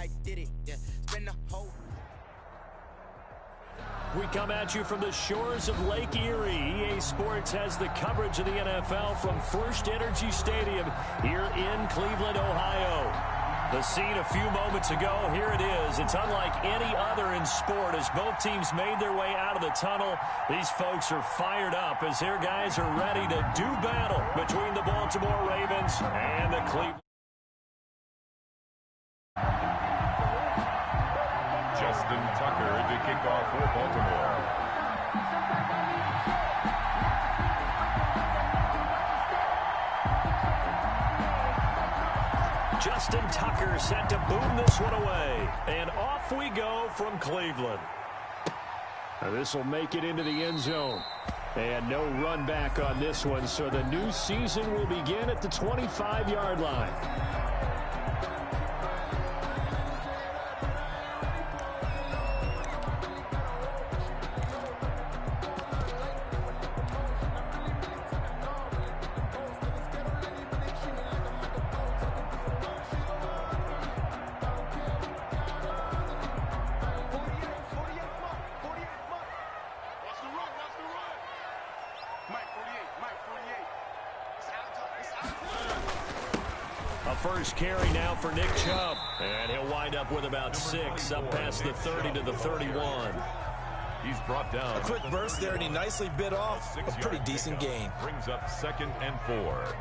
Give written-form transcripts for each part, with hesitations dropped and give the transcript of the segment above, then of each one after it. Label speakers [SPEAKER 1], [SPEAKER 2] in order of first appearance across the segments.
[SPEAKER 1] I did it. Yeah, spend the whole.
[SPEAKER 2] We come at you from the shores of Lake Erie. EA Sports has the coverage of the NFL from First Energy Stadium here in Cleveland, Ohio. The scene a few moments ago, here it is. It's unlike any other in sport as both teams made their way out of the tunnel. These folks are fired up as their guys are ready to do battle between the Baltimore Ravens and the Cleveland.
[SPEAKER 3] Justin Tucker to kick off for Baltimore.
[SPEAKER 2] Justin Tucker set to boom this one away. And off we go from Cleveland. This will make it into the end zone. And no run back on this one, so the new season will begin at the 25-yard line. First carry now for Nick Chubb. And he'll wind up with about 6, up past the 30 to the 31.
[SPEAKER 3] He's brought down.
[SPEAKER 4] A quick burst there, and he nicely bit off a pretty decent gain.
[SPEAKER 3] Brings up 2nd and 4.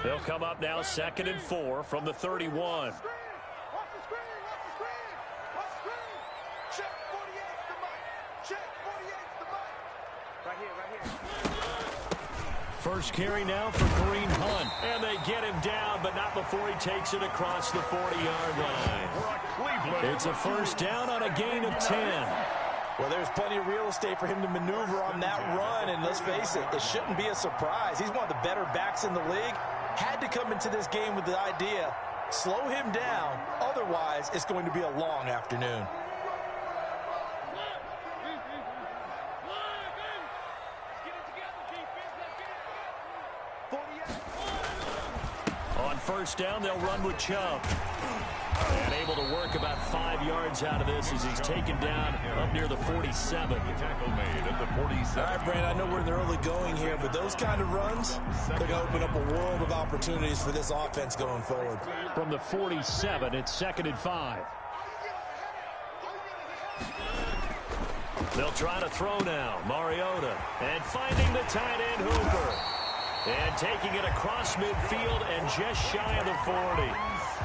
[SPEAKER 2] They'll come up now 2nd and 4 from the 31. First carry now for Kareem Hunt. And they get him down, but not before he takes it across the 40-yard line. It's a first down on a gain of 10.
[SPEAKER 4] Well, there's plenty of real estate for him to maneuver on that run, and let's face it, it shouldn't be a surprise. He's one of the better backs in the league. Had to come into this game with the idea, slow him down, otherwise it's going to be a long afternoon.
[SPEAKER 2] On first down, they'll run with Chubb. And able to work about 5 yards out of this as he's taken down up near the 47.
[SPEAKER 3] Tackle made at the 47.
[SPEAKER 4] All right, Brandon, I know we're in the early going here, but those kind of runs, they're going to open up a world of opportunities for this offense going forward.
[SPEAKER 2] From the 47, it's 2nd and 5. They'll try to throw now. Mariota. And finding the tight end Hooper. And taking it across midfield and just shy of the 40.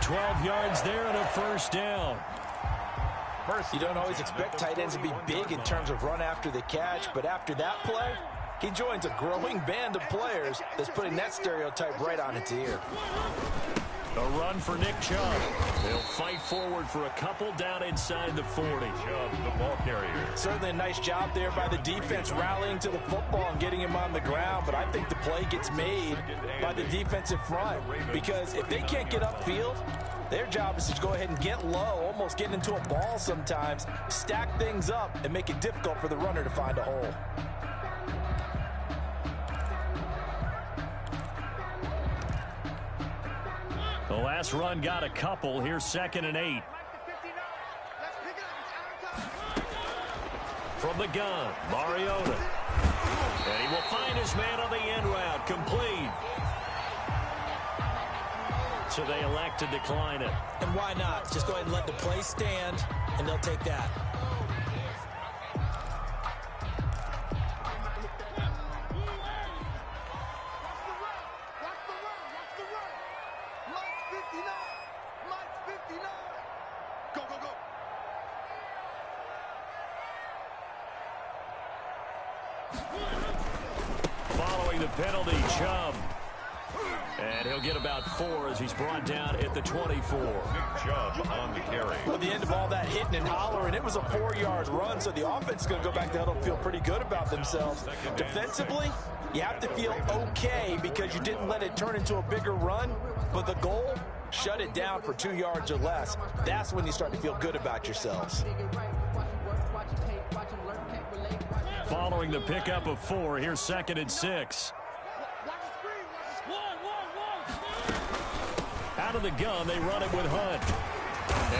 [SPEAKER 2] 12 yards there and a first down.
[SPEAKER 4] You don't always expect tight ends to be big in terms of run after the catch, but after that play, he joins a growing band of players that's putting that stereotype right on its ear.
[SPEAKER 2] A run for Nick Chubb. They'll fight forward for a couple down inside the 40.
[SPEAKER 3] Chubb, the ball carrier.
[SPEAKER 4] Certainly a nice job there by the defense rallying to the football and getting him on the ground, but I think the play gets made by the defensive front because if they can't get upfield, their job is to go ahead and get low, almost get into a ball sometimes, stack things up, and make it difficult for the runner to find a hole.
[SPEAKER 2] The last run got a couple. Here's 2nd and 8. From the gun, Mariota. And he will find his man on the end route. Complete. So they elect to decline it.
[SPEAKER 4] And why not? Just go ahead and let the play stand, and they'll take that.
[SPEAKER 2] Following the penalty, Chubb. And he'll get about 4 as he's brought down at the 24.
[SPEAKER 3] Nick Chubb on the carry.
[SPEAKER 4] Well, the end of all that hitting and hollering, it was a 4-yard run, so the offense is going to go back to huddle and feel pretty good about themselves. Defensively, you have to feel okay because you didn't let it turn into a bigger run, but the goal, shut it down for 2 yards or less. That's when you start to feel good about yourselves.
[SPEAKER 2] Following the pickup of 4, here's 2nd and 6. Out of the gun, they run it with Hunt.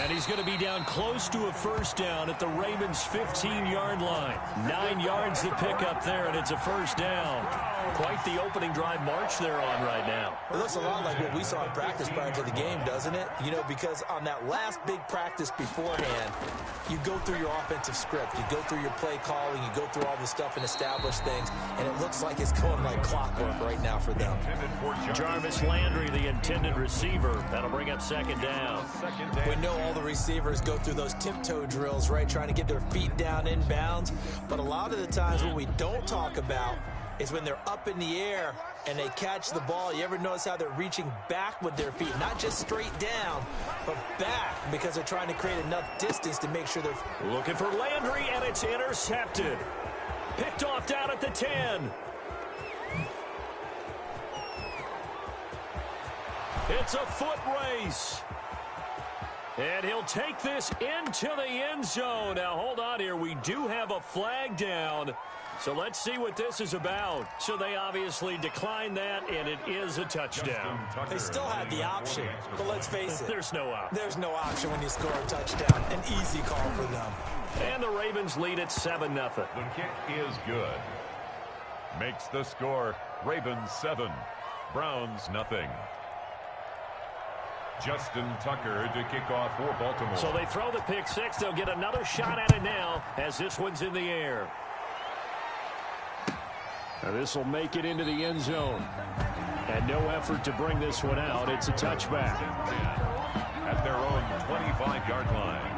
[SPEAKER 2] And he's going to be down close to a first down at the Ravens' 15-yard line. 9 yards to pick up there, and it's a first down. Quite the opening drive march they're on right now.
[SPEAKER 4] It looks a lot like what we saw in practice prior to the game, doesn't it? You know, because on that last big practice beforehand, you go through your offensive script. You go through your play calling. You go through all the stuff and establish things. And it looks like it's going like clockwork right now for them.
[SPEAKER 2] Jarvis Landry, the intended receiver. That'll bring up 2nd down.
[SPEAKER 4] We know all the receivers go through those tiptoe drills, right, trying to get their feet down inbounds. But a lot of the times what we don't talk about is when they're up in the air and they catch the ball. You ever notice how they're reaching back with their feet? Not just straight down, but back, because they're trying to create enough distance to make sure they're...
[SPEAKER 2] Looking for Landry, and it's intercepted. Picked off down at the 10. It's a foot race. And he'll take this into the end zone. Now, hold on here. We do have a flag down. So let's see what this is about. So they obviously declined that, and it is a touchdown.
[SPEAKER 4] They still had the option, but let's face it.
[SPEAKER 2] There's no option.
[SPEAKER 4] There's no option when you score a touchdown. An easy call for them.
[SPEAKER 2] And the Ravens lead at 7-0.
[SPEAKER 3] The kick is good. Makes the score Ravens 7, Browns nothing. Justin Tucker to kick off for Baltimore.
[SPEAKER 2] So they throw the pick six. They'll get another shot at it now as this one's in the air. Now this will make it into the end zone. And no effort to bring this one out. It's a touchback.
[SPEAKER 3] At their own 25-yard line.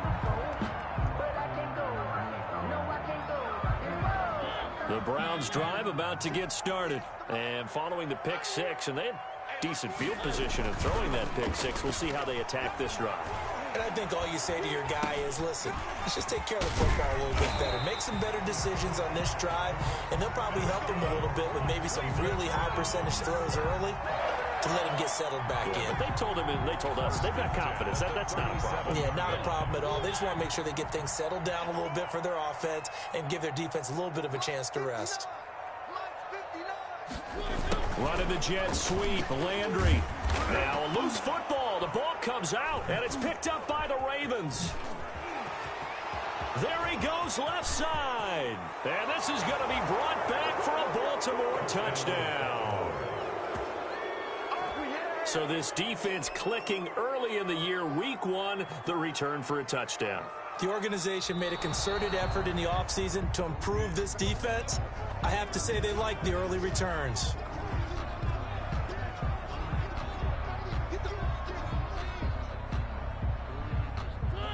[SPEAKER 2] The Browns drive about to get started. And following the pick six, and they had decent field position in throwing that pick six. We'll see how they attack this drive.
[SPEAKER 4] And I think all you say to your guy is, listen, let's just take care of the football a little bit better. Make some better decisions on this drive, and they'll probably help him a little bit with maybe some really high percentage throws early to let him get settled back in.
[SPEAKER 2] But they told him, and they told us, they've got confidence. That's not a problem.
[SPEAKER 4] Yeah, not a problem at all. They just want to make sure they get things settled down a little bit for their offense and give their defense a little bit of a chance to rest.
[SPEAKER 2] Running the jet sweep, Landry. Now a loose football. The ball comes out, and it's picked up by the Ravens. There he goes left side. And this is going to be brought back for a Baltimore touchdown. So this defense clicking early in the year, week one, the return for a touchdown.
[SPEAKER 4] The organization made a concerted effort in the offseason to improve this defense. I have to say they like the early returns.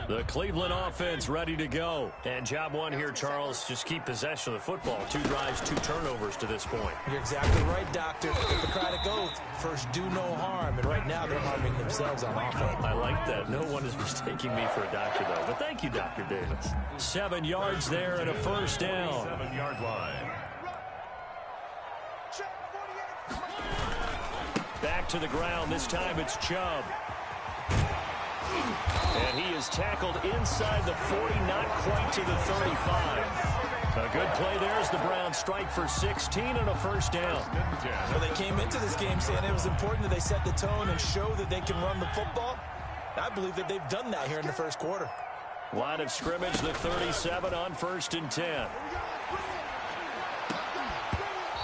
[SPEAKER 2] The Cleveland offense ready to go. And job one here, Charles, just keep possession of the football. 2 drives, 2 turnovers to this point.
[SPEAKER 4] You're exactly right, Doctor. The Hippocratic Oath, first do no harm. And right now they're harming themselves on offense.
[SPEAKER 2] I like that. No one is mistaking me for a doctor, though. But thank you, Dr. Davis. 7 yards there and a first down.
[SPEAKER 3] 7-yard line.
[SPEAKER 2] Back to the ground. This time it's Chubb. And he is tackled inside the 40, not quite to the 35. A good play there as the Browns strike for 16 and a first down.
[SPEAKER 4] Well, they came into this game saying it was important that they set the tone and show that they can run the football. I believe that they've done that here in the first quarter.
[SPEAKER 2] Line of scrimmage, the 37 on 1st and 10.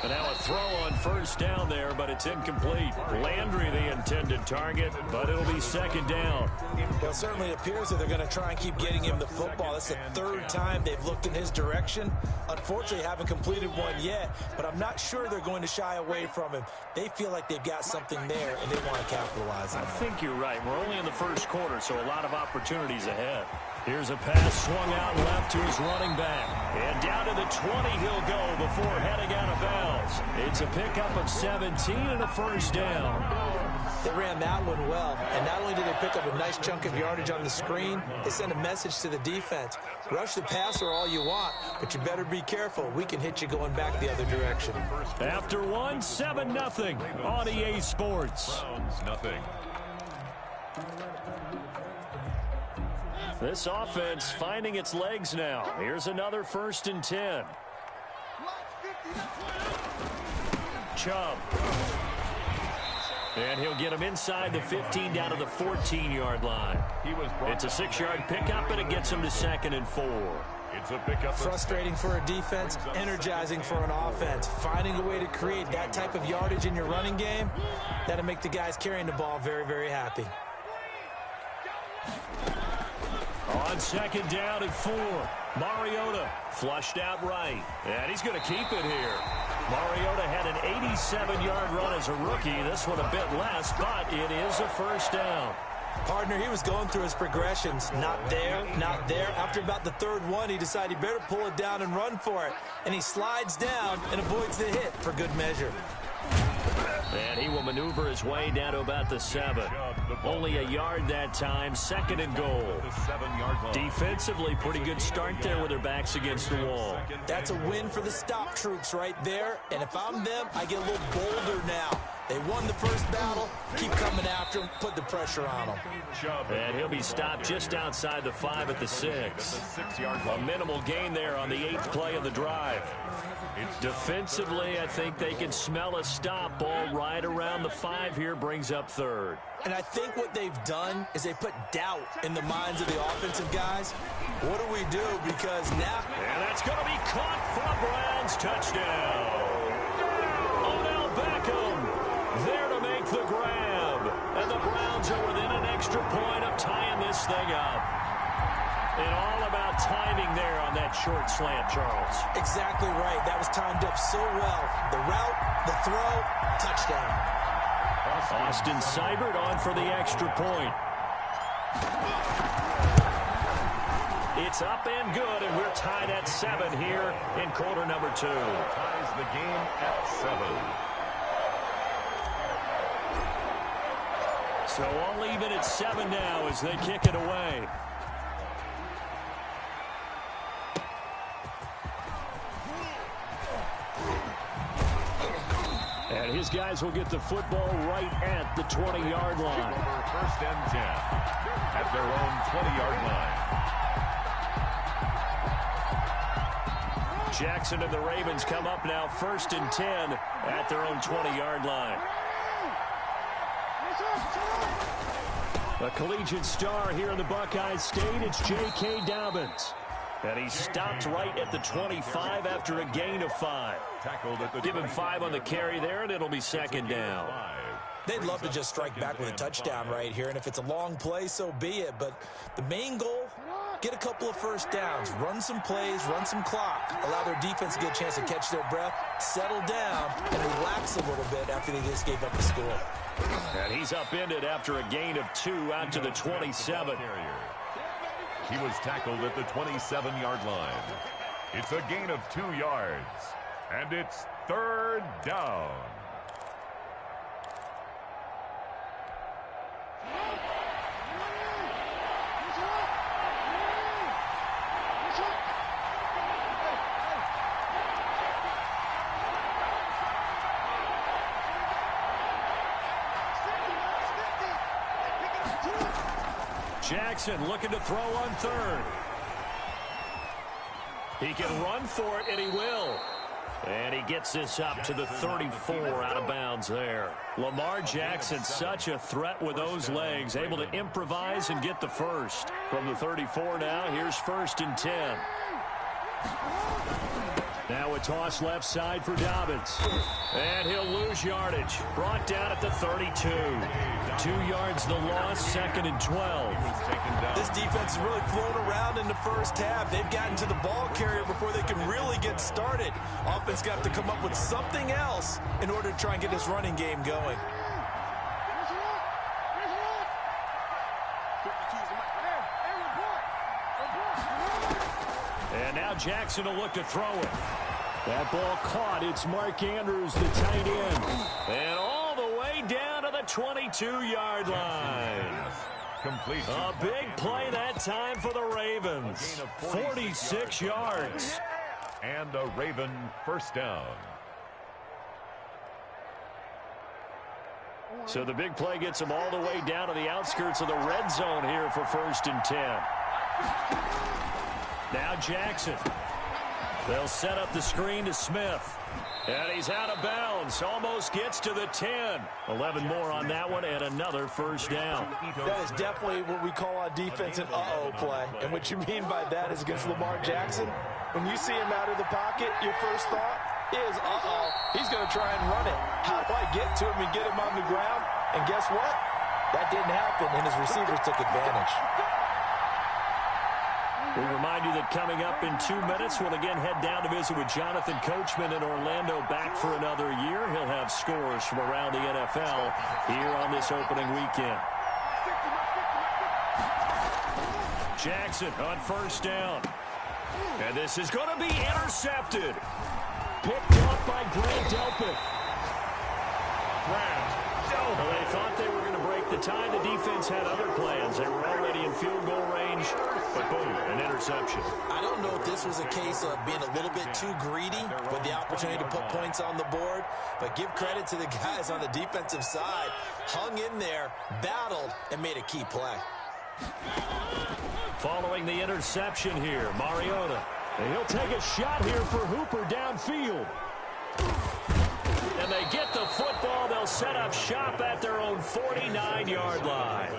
[SPEAKER 2] And now a throw on first down there, but it's incomplete. Landry the intended target, but it'll be 2nd down.
[SPEAKER 4] Well, certainly it appears that they're going to try and keep getting him the football. That's the 3rd time they've looked in his direction. Unfortunately, haven't completed one yet, but I'm not sure they're going to shy away from him. They feel like they've got something there, and they want to capitalize on it.
[SPEAKER 2] I think you're right. We're only in the first quarter, so a lot of opportunities ahead. Here's a pass swung out left to his running back. And down to the 20 he'll go before heading out of bounds. It's a pickup of 17 and a first down.
[SPEAKER 4] They ran that one well, and not only did they pick up a nice chunk of yardage on the screen, they sent a message to the defense. Rush the passer all you want, but you better be careful. We can hit you going back the other direction.
[SPEAKER 2] After one, 7-0 on EA Sports.
[SPEAKER 3] Browns nothing.
[SPEAKER 2] This offense finding its legs now. Here's another 1st and 10. Chubb. And he'll get him inside the 15 down to the 14-yard line. It's a 6-yard pickup, and it gets him to 2nd and 4.
[SPEAKER 3] It's a pickup.
[SPEAKER 4] Frustrating for a defense, energizing for an offense. Finding a way to create that type of yardage in your running game, that'll make the guys carrying the ball very, very happy.
[SPEAKER 2] On 2nd down and 4, Mariota flushed out right, and he's going to keep it here. Mariota had an 87-yard run as a rookie. This one a bit less, but it is a first down.
[SPEAKER 4] Partner, he was going through his progressions. Not there, not there. After about the 3rd one, he decided he better pull it down and run for it. And he slides down and avoids the hit for good measure.
[SPEAKER 2] And he will maneuver his way down to about the 7. Only a yard that time, 2nd and goal. Defensively, pretty good start there with their backs against the wall.
[SPEAKER 4] That's a win for the stop troops right there. And if I'm them, I get a little bolder now. They won the first battle. Keep coming after him. Put the pressure on him.
[SPEAKER 2] And he'll be stopped just outside the 5 at the 6. A minimal gain there on the 8th play of the drive. Defensively, I think they can smell a stop. Ball right around the 5 here, brings up 3rd.
[SPEAKER 4] And I think what they've done is they put doubt in the minds of the offensive guys. What do we do? Because now...
[SPEAKER 2] And that's going to be caught for a Browns touchdown. Odell Beckham there to make the grab. And the Browns are within an extra point of tying this thing up. And all about timing there on that short slant, Charles.
[SPEAKER 4] Exactly right. That was timed up so well. The route, the throw, touchdown.
[SPEAKER 2] Austin Seibert on for the extra point. It's up and good, and we're tied at 7 here in quarter number 2.
[SPEAKER 3] Ties the game at 7.
[SPEAKER 2] So all even at 7 now as they kick it away. And his guys will get the football right at the 20-yard line.
[SPEAKER 3] First and 10 at their own 20-yard line.
[SPEAKER 2] Jackson and the Ravens come up now 1st and 10 at their own 20-yard line. A collegiate star here in the Buckeye State, it's J.K. Dobbins. And he stopped right at the 25 after a gain of 5. Give him 5 on the carry there, and it'll be 2nd down.
[SPEAKER 4] They'd love to just strike back with a touchdown right here, and if it's a long play, so be it. But the main goal, get a couple of first downs, run some plays, run some clock, allow their defense to get a chance to catch their breath, settle down, and relax a little bit after they just gave up the score.
[SPEAKER 2] And he's upended after a gain of 2 out to the 27.
[SPEAKER 3] He was tackled at the 27-yard line. It's a gain of 2 yards, and it's 3rd down.
[SPEAKER 2] Jackson looking to throw on 3rd. He can run for it, and he will. And he gets this up to the 34 out of bounds there. Lamar Jackson, such a threat with those legs, able to improvise and get the first. From the 34 now, here's 1st and 10. Now a toss left side for Dobbins. And he'll lose yardage. Brought down at the 32. 2 yards the loss, 2nd and 12.
[SPEAKER 4] This defense has really flown around in the first half. They've gotten to the ball carrier before they can really get started. Offense got to come up with something else in order to try and get this running game going.
[SPEAKER 2] And now Jackson will look to throw it. That ball caught. It's Mark Andrews, the tight end. And all the way down to the 22-yard line. A big play that time for the Ravens. 46 yards.
[SPEAKER 3] And a Raven first down.
[SPEAKER 2] So the big play gets them all the way down to the outskirts of the red zone here for 1st and 10. Now Jackson. They'll set up the screen to Smith. And he's out of bounds. Almost gets to the 10. 11 more on that one and another first down.
[SPEAKER 4] That is definitely what we call on defense an uh-oh play. And what you mean by that is against Lamar Jackson. When you see him out of the pocket, your first thought is, uh-oh, he's going to try and run it. How do I get to him and get him on the ground? And guess what? That didn't happen, and his receivers took advantage.
[SPEAKER 2] We remind you that coming up in 2 minutes, we'll again head down to visit with Jonathan Coachman in Orlando, back for another year. He'll have scores from around the NFL here on this opening weekend. Jackson on first down. And this is going to be intercepted. Picked off by Grant Delpit. Well, they thought they were going to break the tie. The defense had other plans. They were already in field goal range, but boom, an interception.
[SPEAKER 5] I don't know if this was a case of being a little bit too greedy with the opportunity to put points on the board, but give credit to the guys on the defensive side. Hung in there, battled, and made a key play.
[SPEAKER 2] Following the interception here, Mariota. And he'll take a shot here for Hooper downfield. And they get the football. They'll set up shop at their own 49-yard line.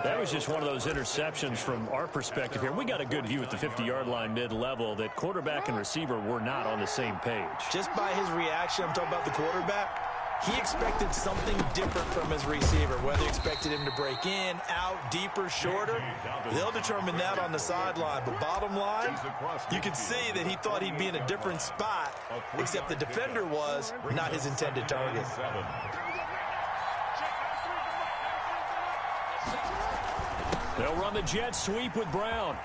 [SPEAKER 2] That was just one of those interceptions from our perspective here. We got a good view at the 50-yard line mid-level that quarterback and receiver were not on the same page.
[SPEAKER 4] Just by his reaction, I'm talking about the quarterback, he expected something different from his receiver, whether he expected him to break in, out, deeper, shorter. They'll determine that on the sideline. But bottom line, you can see that he thought he'd be in a different spot, except the defender was not his intended target.
[SPEAKER 2] They'll run the jet sweep with Brown.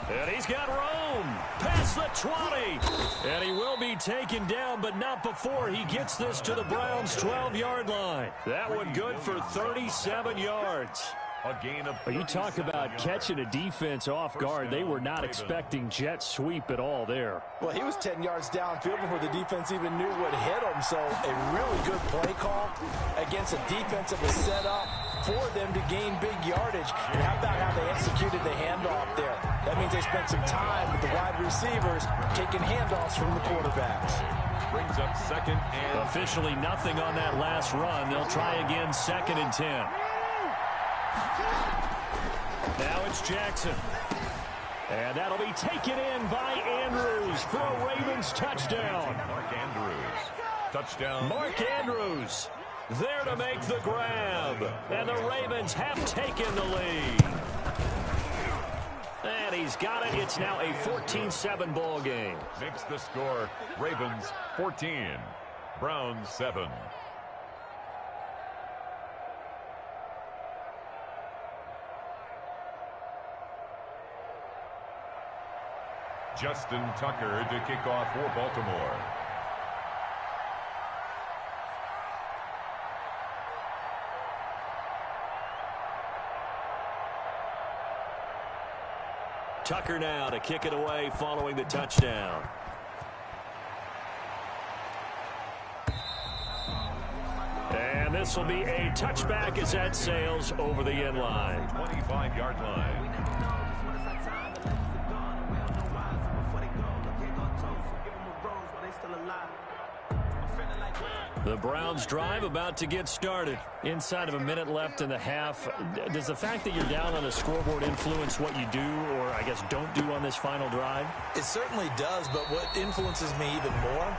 [SPEAKER 2] And he's got room past the 20. And he will be taken down, but not before he gets this to the Browns' 12-yard line. That one good for 37 yards.
[SPEAKER 3] A gain of
[SPEAKER 2] you talk about catching a defense off guard. They were not expecting jet sweep at all there.
[SPEAKER 4] Well, he was 10 yards downfield before the defense even knew what hit him. So a really good play call against a defense that was set up for them to gain big yardage. And how about how they executed the handoff there? That means they spent some time with the wide receivers taking handoffs from the quarterbacks.
[SPEAKER 3] brings up second and...
[SPEAKER 2] Officially nothing on that last run. They'll try again, 2nd and 10. Now it's Jackson. And that'll be taken in by Andrews for a Ravens touchdown.
[SPEAKER 3] Mark Andrews. Touchdown.
[SPEAKER 2] Mark Andrews there to make the grab. And the Ravens have taken the lead. And he's got it. It's now a 14-7 ball game.
[SPEAKER 3] Makes the score Ravens 14, Browns 7. Justin Tucker to kick off for Baltimore.
[SPEAKER 2] Tucker now to kick it away following the touchdown. And this will be a touchback as that sails over the end line.
[SPEAKER 3] 25-yard line.
[SPEAKER 2] The Browns drive about to get started. Inside of a minute left in the half. Does the fact that you're down on the scoreboard influence what you do, or I guess don't do on this final drive?
[SPEAKER 5] It certainly does, but what influences me even more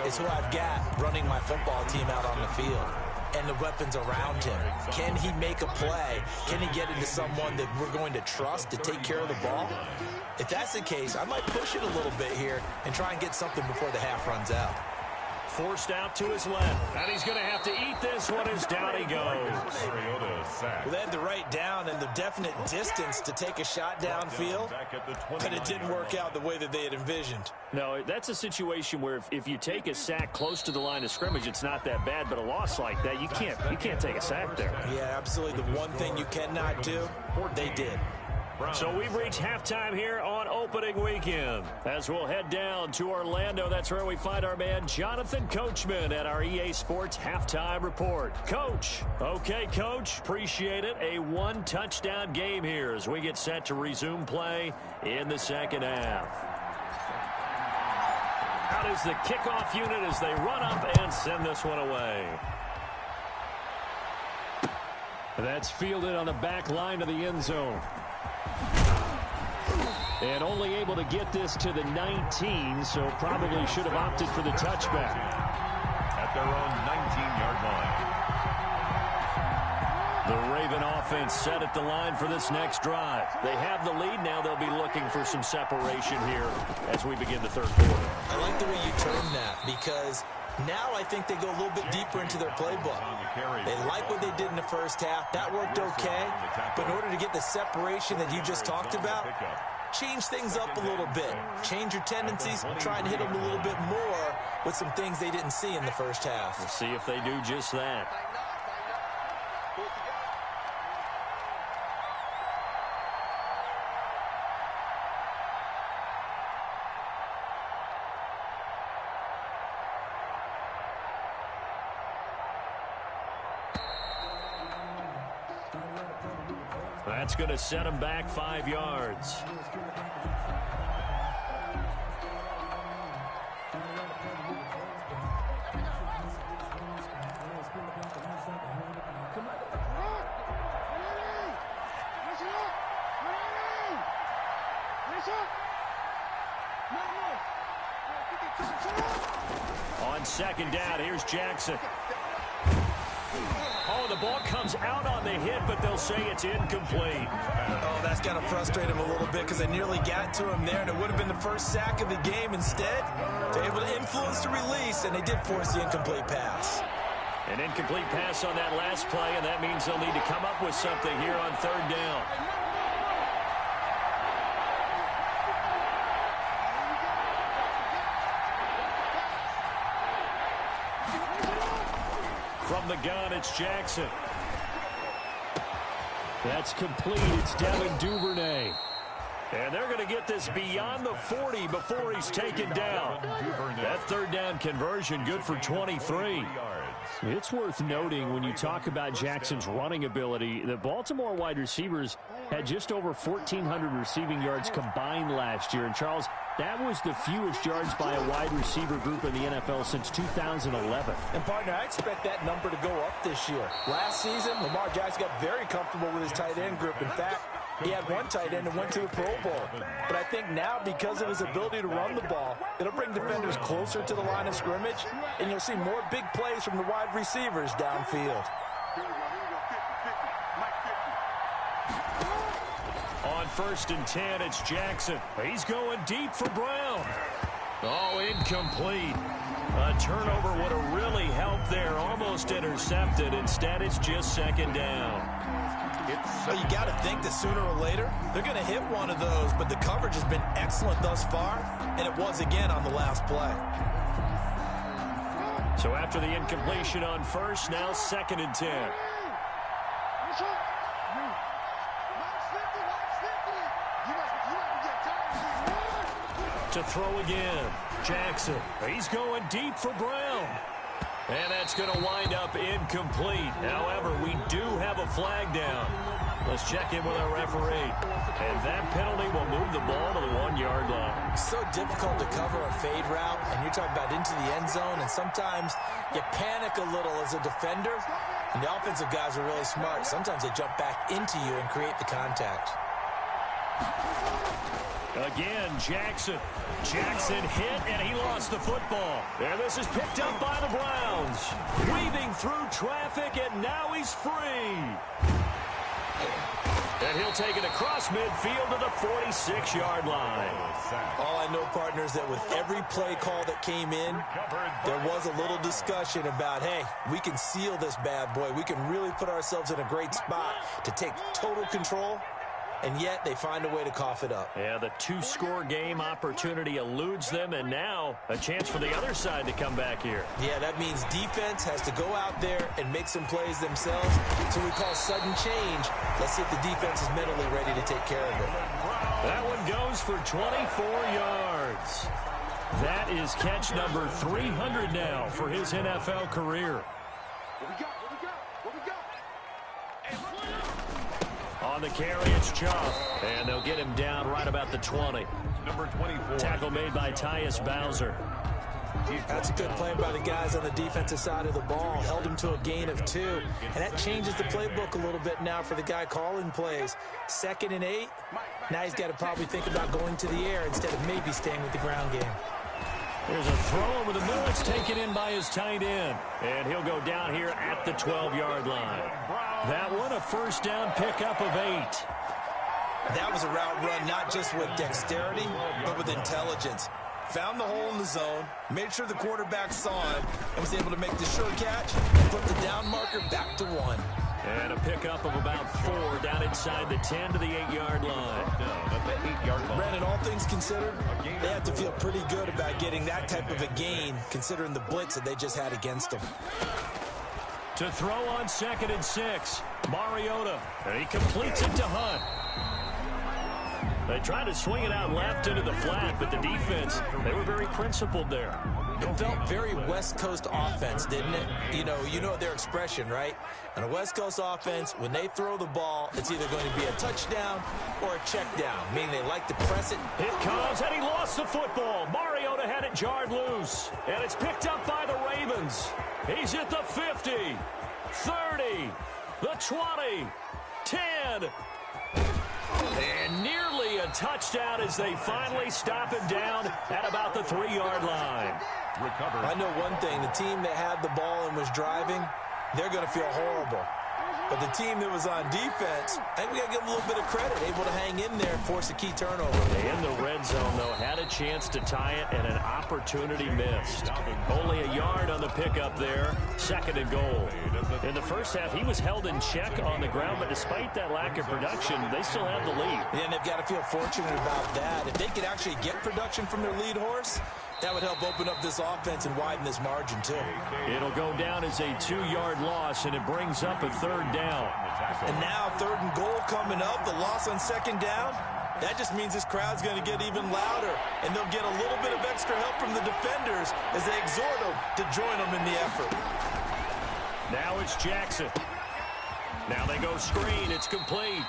[SPEAKER 5] is who I've got running my football team out on the field and the weapons around him. Can he make a play? Can he get into someone that we're going to trust to take care of the ball? If that's the case, I might push it a little bit here and try and get something before the half runs out.
[SPEAKER 2] Forced out to his left. And he's going to have to eat this one as down he goes.
[SPEAKER 5] Well, they had the right down and the definite distance to take a shot downfield, but it didn't work out the way that they had envisioned.
[SPEAKER 2] No, that's a situation where if you take a sack close to the line of scrimmage, it's not that bad, but a loss like that, you can't take a sack there.
[SPEAKER 5] Yeah, absolutely. The one thing you cannot do, they did.
[SPEAKER 2] So we've reached halftime here on opening weekend. As we'll head down to Orlando, that's where we find our man Jonathan Coachman at our EA Sports Halftime Report. Coach. Okay, Coach. Appreciate it. A one-touchdown game here as we get set to resume play in the second half. Out is the kickoff unit as they run up and send this one away. That's fielded on the back line of the end zone. And only able to get this to the 19, so probably should have opted for the touchback.
[SPEAKER 3] At their own 19-yard line.
[SPEAKER 2] The Raven offense set at the line for this next drive. They have the lead. Now they'll be looking for some separation here as we begin the third quarter.
[SPEAKER 5] I like the way you term that because now I think they go a little bit deeper into their playbook. They like what they did in the first half. That worked okay. But in order to get the separation that you just talked about, change things up a little bit. Change your tendencies. Try and hit them a little bit more with some things they didn't see in the first half.
[SPEAKER 2] We'll see if they do just that. That's going to set him back 5 yards. On second down, here's Jackson. Oh, the ball comes out on the hit, but they'll say it's incomplete.
[SPEAKER 5] Oh, that's got to frustrate him a little bit because they nearly got to him there, and it would have been the first sack of the game. Instead, they're able to influence the release, and they did force the incomplete pass.
[SPEAKER 2] An incomplete pass on that last play, and that means they'll need to come up with something here on third down. From the gun, it's Jackson. That's complete. It's Devin Duvernay. And they're going to get this beyond the 40 before he's taken down. That third down conversion good for 23. It's worth noting when you talk about Jackson's running ability, the Baltimore wide receivers had just over 1,400 receiving yards combined last year. And, Charles, that was the fewest yards by a wide receiver group in the NFL since 2011.
[SPEAKER 4] And, partner, I expect that number to go up this year. Last season, Lamar Jackson got very comfortable with his tight end group. In fact, he had one tight end and went to the Pro Bowl. But I think now, because of his ability to run the ball, it'll bring defenders closer to the line of scrimmage, and you'll see more big plays from the wide receivers downfield.
[SPEAKER 2] On 1st and 10, it's Jackson. He's going deep for Brown. Oh, incomplete. A turnover would have really helped there. Almost intercepted. Instead, it's just second down.
[SPEAKER 5] Well, you got to think that sooner or later, they're going to hit one of those, but the coverage has been excellent thus far, and it was again on the last play.
[SPEAKER 2] So after the incompletion on 1st, now 2nd and 10. To throw again, Jackson. He's going deep for Brown. And that's going to wind up incomplete. However, we do have a flag down. Let's check in with our referee. And that penalty will move the ball to the 1-yard line.
[SPEAKER 5] It's so difficult to cover a fade route, and you're talking about into the end zone, and sometimes you panic a little as a defender, and the offensive guys are really smart. Sometimes they jump back into you and create the contact.
[SPEAKER 2] Again, Jackson. Jackson hit, and he lost the football. And this is picked up by the Browns. Weaving through traffic, and now he's free. And he'll take it across midfield to the 46-yard line.
[SPEAKER 5] All I know, partners, that with every play call that came in, there was a little discussion about, hey, we can seal this bad boy. We can really put ourselves in a great spot to take total control. And yet they find a way to cough it up.
[SPEAKER 2] Yeah, the 2-score game opportunity eludes them, and now a chance for the other side to come back here.
[SPEAKER 5] Yeah, that means defense has to go out there and make some plays themselves. So we call sudden change. Let's see if the defense is mentally ready to take care of it.
[SPEAKER 2] That one goes for 24 yards. That is catch number 300 now for his NFL career. On the carry, it's Chubb, and they'll get him down right about the 20.
[SPEAKER 3] Number 24.
[SPEAKER 2] Tackle made by Tyus Bowser.
[SPEAKER 5] That's a good play by the guys on the defensive side of the ball. Held him to a gain of 2. And that changes the playbook a little bit now for the guy calling plays. 2nd and 8. Now he's got to probably think about going to the air instead of maybe staying with the ground game.
[SPEAKER 2] There's a throw over the middle. It's taken in by his tight end. And he'll go down here at the 12-yard line. That one a first down pickup of 8.
[SPEAKER 5] That was a route run not just with dexterity, but with intelligence. Found the hole in the zone, made sure the quarterback saw it, and was able to make the sure catch and put the down marker back to 1.
[SPEAKER 2] And a pickup of about 4 down inside the 10 to the 8-yard line.
[SPEAKER 5] Brandon, all things considered, they have to feel pretty good about getting that type of a gain, considering the blitz that they just had against them.
[SPEAKER 2] To throw on 2nd and 6, Mariota, and he completes it to Hunt. They tried to swing it out left into the flat, but the defense, they were very principled there.
[SPEAKER 5] It felt very West Coast offense, didn't it? You know their expression, right? On a West Coast offense, when they throw the ball, it's either going to be a touchdown or a check down, meaning they like to press it.
[SPEAKER 2] It comes, and he lost the football. Mariota had it jarred loose, and it's picked up by the Ravens. He's at the 50, 30, the 20, 10, and nearly a touchdown as they finally stop him down at about the 3-yard line.
[SPEAKER 5] I know one thing. The team that had the ball and was driving, they're going to feel horrible. But the team that was on defense, I think we got to give them a little bit of credit, able to hang in there and force a key turnover.
[SPEAKER 2] In the red zone, though, had a chance to tie it and an opportunity missed. Only a yard on the pickup there, 2nd and goal. In the first half, he was held in check on the ground, but despite that lack of production, they still have the lead.
[SPEAKER 5] Yeah, and they've got to feel fortunate about that. If they could actually get production from their lead horse, that would help open up this offense and widen this margin, too.
[SPEAKER 2] It'll go down as a 2-yard loss, and it brings up a 3rd down.
[SPEAKER 5] And now 3rd and goal coming up, the loss on 2nd down. That just means this crowd's going to get even louder, and they'll get a little bit of extra help from the defenders as they exhort them to join them in the effort.
[SPEAKER 2] Now it's Jackson. Now they go screen. It's complete.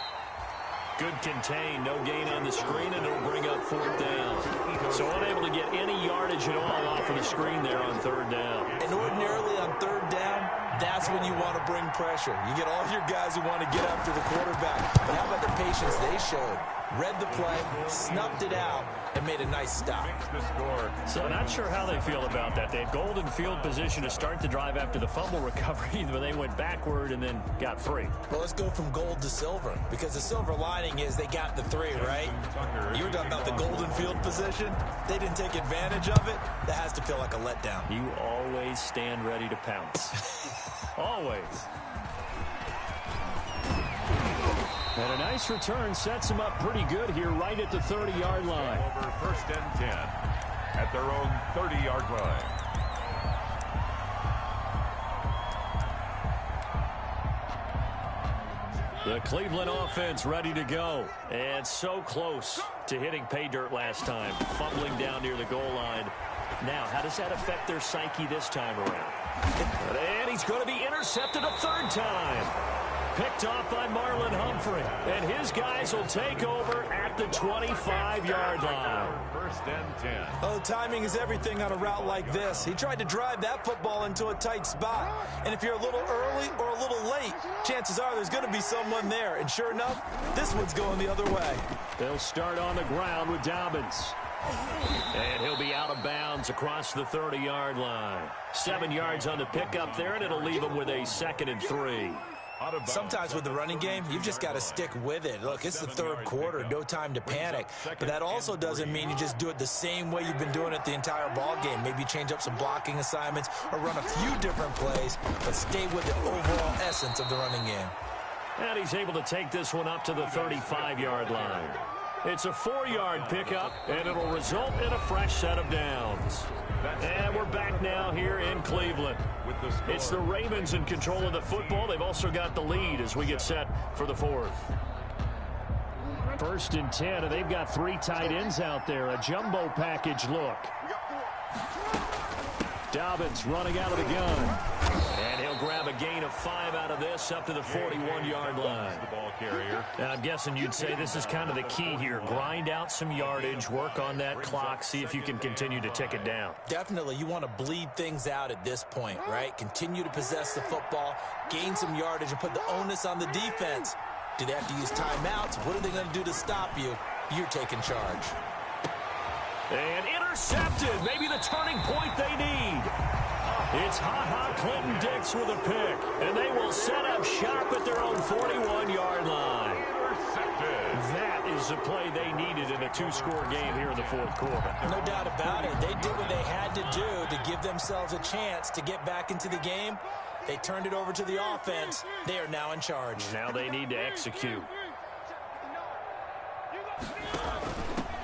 [SPEAKER 2] Good contain, no gain on the screen, and it'll bring up 4th down. So unable to get any yardage at all off of the screen there on 3rd down.
[SPEAKER 5] And ordinarily on 3rd down, that's when you want to bring pressure. You get all your guys who want to get after the quarterback. But how about the patience they showed? Read the play, snuffed it out, and made a nice stop.
[SPEAKER 2] So not sure how they feel about that. They had golden field position to start the drive after the fumble recovery, but they went backward and then got free.
[SPEAKER 5] Well, let's go from gold to silver, because the silver lining is they got the 3, right? You were talking about the golden field position. They didn't take advantage of it. That has to feel like a letdown.
[SPEAKER 2] You always stand ready to pounce. Always. And a nice return sets them up pretty good here right at the 30-yard line.
[SPEAKER 3] Over 1st and 10 at their own 30-yard line.
[SPEAKER 2] The Cleveland offense ready to go. And so close to hitting pay dirt last time. Fumbling down near the goal line. Now, how does that affect their psyche this time around? And he's going to be intercepted a 3rd time. Picked off by Marlon Humphrey. And his guys will take over at the 25-yard line.
[SPEAKER 3] 1st and 10.
[SPEAKER 5] Oh, timing is everything on a route like this. He tried to drive that football into a tight spot. And if you're a little early or a little late, chances are there's going to be someone there. And sure enough, this one's going the other way.
[SPEAKER 2] They'll start on the ground with Dobbins. And he'll be out of bounds across the 30-yard line. 7 yards on the pickup there, and it'll leave him with a 2nd and 3.
[SPEAKER 5] Sometimes with the running game, you've just got to stick with it. Look, it's the 3rd quarter, no time to panic. But that also doesn't mean you just do it the same way you've been doing it the entire ball game. Maybe change up some blocking assignments or run a few different plays, but stay with the overall essence of the running game.
[SPEAKER 2] And he's able to take this one up to the 35-yard line. It's a 4-yard pickup, and it'll result in a fresh set of downs. And we're back now here in Cleveland. It's the Ravens in control of the football. They've also got the lead as we get set for the 4th. 1st and 10, and they've got 3 tight ends out there. A jumbo package look. Dobbins running out of the gun. And he'll grab a gain of 5 out of this up to the 41-yard line.
[SPEAKER 3] The ball carrier.
[SPEAKER 2] And I'm guessing you'd say this is kind of the key here. Grind out some yardage, work on that clock, see if you can continue to tick it down.
[SPEAKER 5] Definitely, you want to bleed things out at this point, right? Continue to possess the football, gain some yardage, and put the onus on the defense. Do they have to use timeouts? What are they going to do to stop you? You're taking charge.
[SPEAKER 2] And intercepted. Maybe the turning point they need. It's Ha-Ha Clinton Dix with a pick. And they will set up shop at their own 41-yard line. That is the play they needed in a 2-score game here in the 4th quarter.
[SPEAKER 5] No doubt about it. They did what they had to do to give themselves a chance to get back into the game. They turned it over to the offense. They are now in charge.
[SPEAKER 2] Now they need to execute.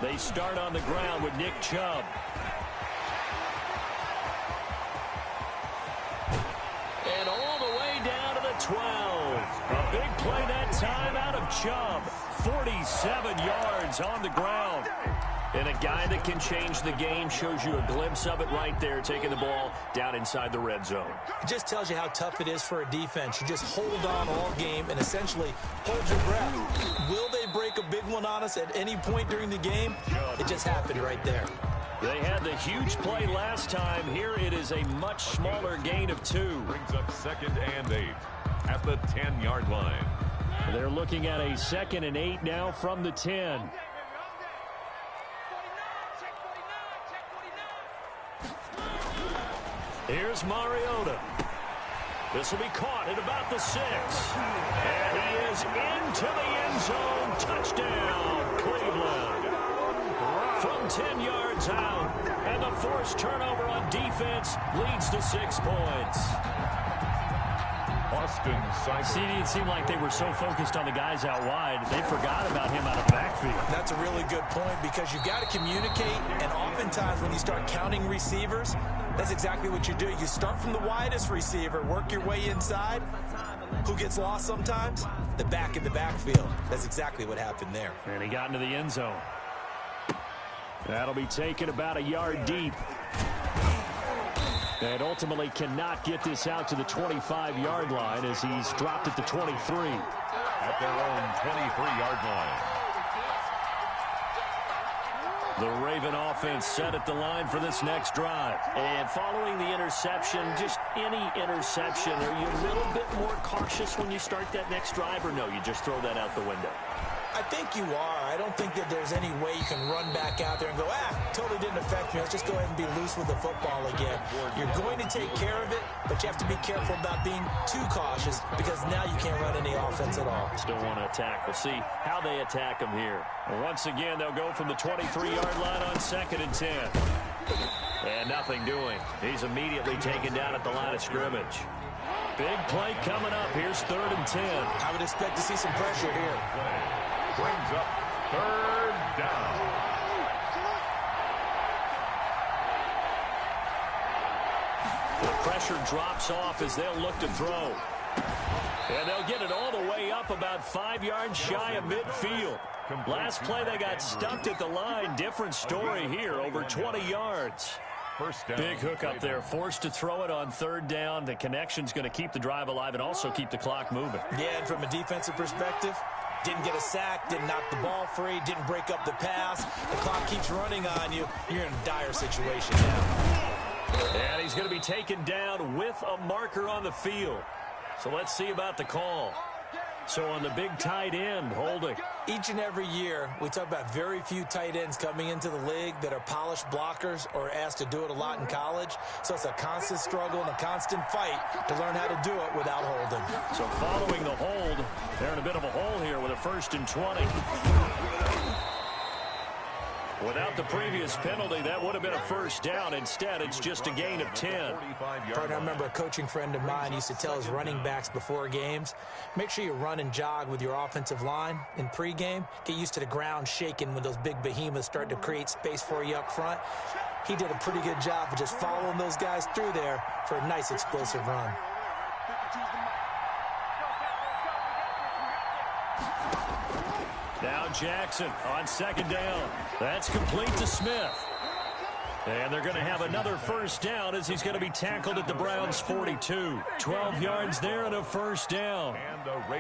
[SPEAKER 2] They start on the ground with Nick Chubb. And all the way down to the 12. A big play that time out of Chubb. 47 yards on the ground. And a guy that can change the game, shows you a glimpse of it right there, taking the ball down inside the red zone.
[SPEAKER 5] It just tells you how tough it is for a defense. You just hold on all game and essentially hold your breath. Will they break a big one on us at any point during the game? It just happened right there.
[SPEAKER 2] They had the huge play last time. Here it is a much smaller gain of 2.
[SPEAKER 3] Brings up 2nd and 8 at the 10-yard line.
[SPEAKER 2] They're looking at a 2nd and 8 now from the 10. Here's Mariota. This will be caught at about the 6. And he is into the end zone. Touchdown, Cleveland. From 10 yards out. And the forced turnover on defense leads to 6 points.
[SPEAKER 3] Austin Seibert.
[SPEAKER 2] See, it seemed like they were so focused on the guys out wide, they forgot about him out of the backfield.
[SPEAKER 5] That's a really good point because you've got to communicate, and oftentimes when you start counting receivers, that's exactly what you do. You start from the widest receiver, work your way inside. Who gets lost sometimes? The back in the backfield. That's exactly what happened there.
[SPEAKER 2] And he got into the end zone. That'll be taken about a yard deep. And ultimately cannot get this out to the 25-yard line as he's dropped at the 23.
[SPEAKER 3] At their own 23-yard line.
[SPEAKER 2] The Raven offense set at the line for this next drive. And following the interception, just any interception, are you a little bit more cautious when you start that next drive, or no, you just throw that out the window?
[SPEAKER 5] I think you are. I don't think that there's any way you can run back out there and go, totally didn't affect me. Let's just go ahead and be loose with the football again. You're going to take care of it, but you have to be careful about being too cautious because now you can't run any offense at all.
[SPEAKER 2] Still want to attack. We'll see how they attack them here. Once again, they'll go from the 23-yard line on 2nd and 10. And nothing doing. He's immediately taken down at the line of scrimmage. Big play coming up. Here's 3rd and 10.
[SPEAKER 5] I would expect to see some pressure here.
[SPEAKER 3] Brings up 3rd down.
[SPEAKER 2] The pressure drops off as they'll look to throw. And they'll get it all the way up about 5 yards shy of midfield. Last play they got stumped at the line. Different story here, over 20 yards.
[SPEAKER 3] First down.
[SPEAKER 2] Big hook up there, forced to throw it on 3rd down. The connection's going to keep the drive alive and also keep the clock moving.
[SPEAKER 5] Yeah, and from a defensive perspective, didn't get a sack, didn't knock the ball free, didn't break up the pass. The clock keeps running on you. You're in a dire situation now.
[SPEAKER 2] And he's going to be taken down with a marker on the field. So let's see about the call. So on the big tight end, holding.
[SPEAKER 5] Each and every year, we talk about very few tight ends coming into the league that are polished blockers or asked to do it a lot in college. So it's a constant struggle and a constant fight to learn how to do it without holding.
[SPEAKER 2] So following the hold, they're in a bit of a hole here with a 1st and 20. Without the previous penalty, that would have been a 1st down. Instead, it's just a gain of 10.
[SPEAKER 5] Partner, I remember a coaching friend of mine used to tell his running backs before games, make sure you run and jog with your offensive line in pregame. Get used to the ground shaking when those big behemoths start to create space for you up front. He did a pretty good job of just following those guys through there for a nice explosive run.
[SPEAKER 2] Now Jackson on second down. That's complete to Smith. And they're going to have another first down as he's going to be tackled at the Browns' 42. 12 yards there and a first down.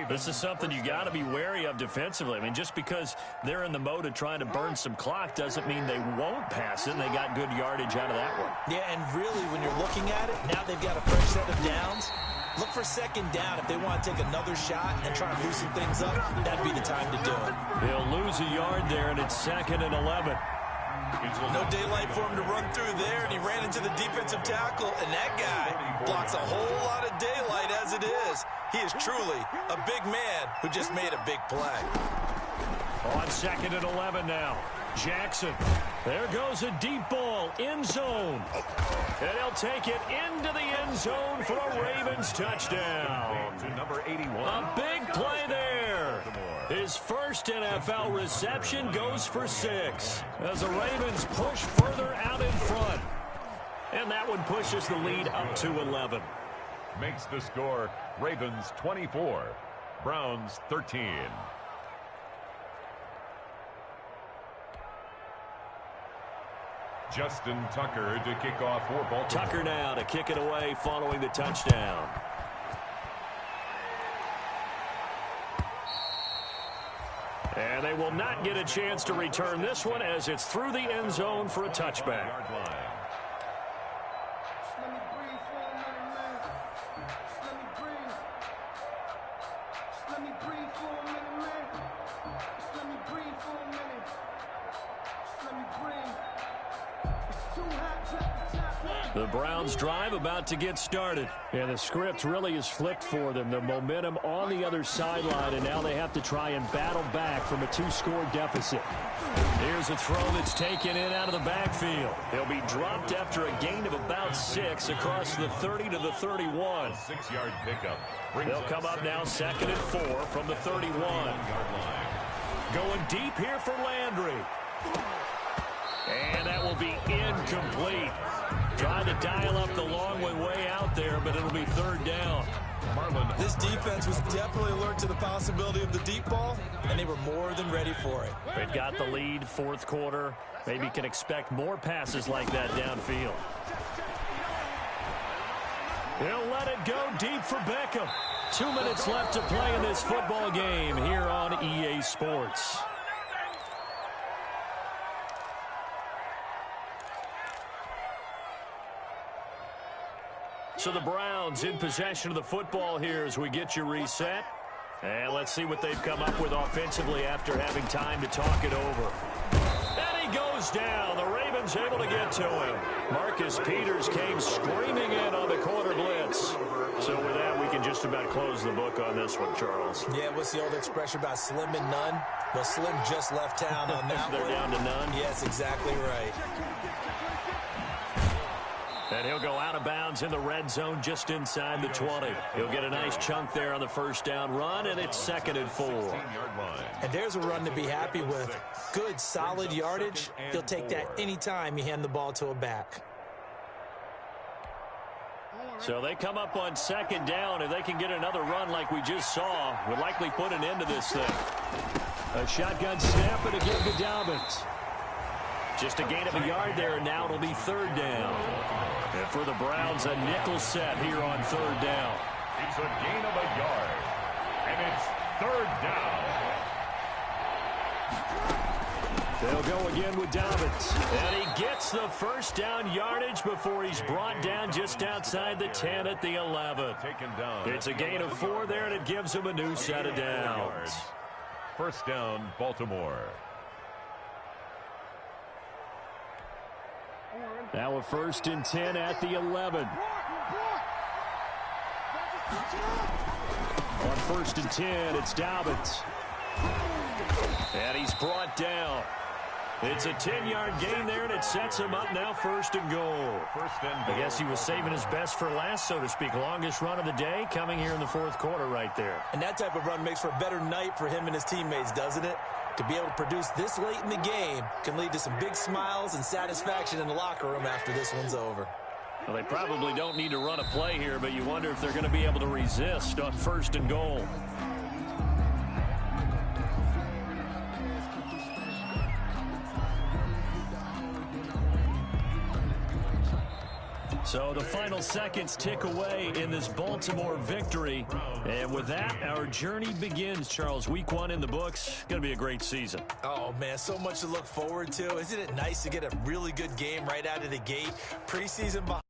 [SPEAKER 2] This is something you got to be wary of defensively. I mean, just because they're in the mode of trying to burn some clock doesn't mean they won't pass it, and they got good yardage out of that one.
[SPEAKER 5] Yeah, and really, when you're looking at it, now they've got a fresh set of downs. Look for second down. If they want to take another shot and try and loosen things up, that'd be the time to do it.
[SPEAKER 2] He'll lose a yard there, and it's 2nd and 11.
[SPEAKER 5] No daylight for him to run through there, and he ran into the defensive tackle, and that guy blocks a whole lot of daylight as it is. He is truly a big man who just made a big play.
[SPEAKER 2] On 2nd and 11 now. Jackson. There goes a deep ball, end zone. And he'll take it into the end zone for a Ravens touchdown.
[SPEAKER 3] To number 81.
[SPEAKER 2] A big play there. His first NFL reception goes for 6 as the Ravens push further out in front. And that one pushes the lead up to 11.
[SPEAKER 3] Makes the score Ravens 24, Browns 13. Justin Tucker to kick off for Baltimore.
[SPEAKER 2] Tucker now to kick it away following the touchdown. And they will not get a chance to return this one as it's through the end zone for a touchback. The Browns drive about to get started. And the script really is flipped for them. The momentum on the other sideline, and now they have to try and battle back from a 2-score deficit. Here's a throw that's taken in out of the backfield. He'll be dropped after a gain of about 6 across the 30 to the 31.
[SPEAKER 3] 6-yard pickup.
[SPEAKER 2] They'll come up now 2nd and 4 from the 31. Going deep here for Landry. And that will be incomplete. Trying to dial up the long way out there, but it'll be 3rd down.
[SPEAKER 5] This defense was definitely alert to the possibility of the deep ball, and they were more than ready for it.
[SPEAKER 2] They've got the lead, 4th quarter. Maybe can expect more passes like that downfield. He'll let it go deep for Beckham. 2 minutes left to play in this football game here on EA Sports. So the Browns in possession of the football here as we get you reset. And let's see what they've come up with offensively after having time to talk it over. And he goes down. The Ravens able to get to him. Marcus Peters came screaming in on the corner blitz. So with that, we can just about close the book on this one, Charles.
[SPEAKER 5] Yeah, what's the old expression about slim and none? Well, Slim just left town on that
[SPEAKER 2] They're
[SPEAKER 5] one.
[SPEAKER 2] down to none?
[SPEAKER 5] Yes, exactly right.
[SPEAKER 2] And he'll go out of bounds in the red zone just inside the 20. He'll get a nice chunk there on the first down run, and it's 2nd and 4.
[SPEAKER 5] And there's a run to be happy with. Good, solid yardage. He'll take that anytime you hand the ball to a back.
[SPEAKER 2] So they come up on 2nd down. If they can get another run like we just saw, would likely put an end to this thing. A shotgun snap and again to Dobbins. Just a gain of a yard there, and now it'll be 3rd down. And for the Browns, a nickel set here on 3rd down.
[SPEAKER 3] It's a gain of a yard, and it's 3rd down.
[SPEAKER 2] They'll go again with Dobbins. And he gets the first down yardage before he's brought down just outside the 10 at the 11. It's a gain of 4 there, and it gives him a new set of downs.
[SPEAKER 3] 1st down, Baltimore.
[SPEAKER 2] Now a 1st and 10 at the 11. On 1st and 10, it's Dobbins. And he's brought down. It's a 10-yard gain there, and it sets him up now 1st and goal. I guess he was saving his best for last, so to speak. Longest run of the day coming here in the 4th quarter right there.
[SPEAKER 5] And that type of run makes for a better night for him and his teammates, doesn't it? To be able to produce this late in the game can lead to some big smiles and satisfaction in the locker room after this one's over.
[SPEAKER 2] Well, they probably don't need to run a play here, but you wonder if they're going to be able to resist on 1st and goal. So the final seconds tick away in this Baltimore victory. And with that, our journey begins, Charles. Week 1 in the books. Going to be a great season.
[SPEAKER 5] Oh, man, so much to look forward to. Isn't it nice to get a really good game right out of the gate? Preseason behind.